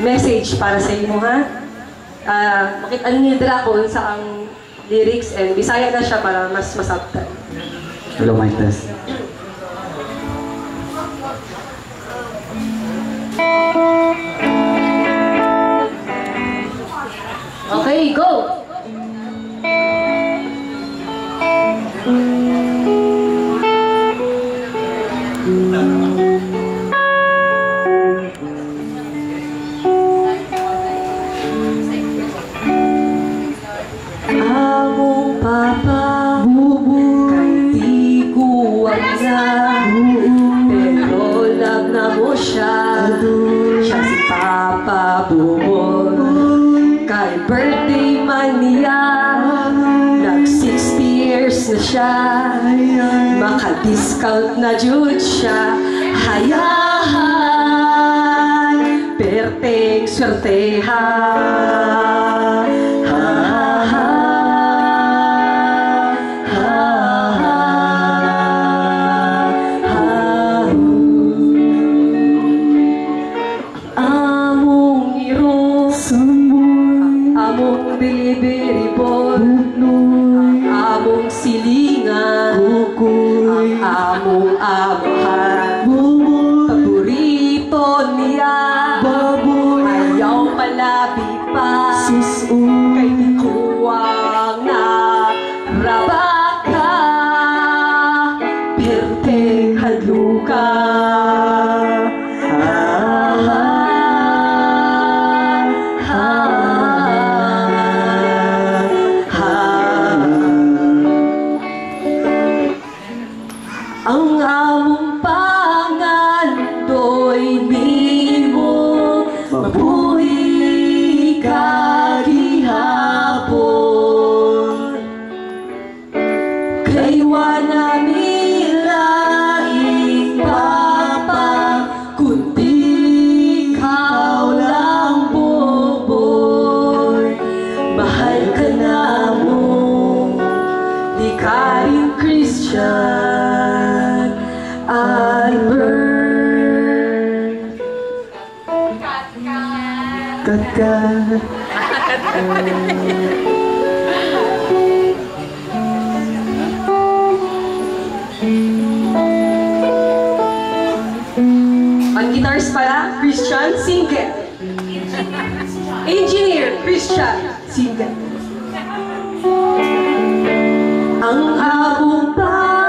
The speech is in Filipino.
message para sa imo, ha? Makita niyo dira ko sa ang lyrics and Bisaya na siya para mas masabtan. Hello, mic test. Okay, go! Among papa, kay di kuwag na, pero love na mo siya, siya si Papa Buboy. Kay birthday man niya, nag 60 years na siya, maka-discount na jud siya, hayahan, perteng swertehan. Among delivery boy, among silingan, ang among amahan, paborito niya, ayaw palabi pa, kay di kuwang na rabaka, perteng hadluka. Ang among pangan do'y nimo, mabuhi ka gihapon. Kay wala milaing papa, kundi ikaw lang Buboy. Mahal ka namong di ka rin Christian, Albert. Kat. Ang guitars pala, Christian, single. Engineer, Christian, single. Ang abong pa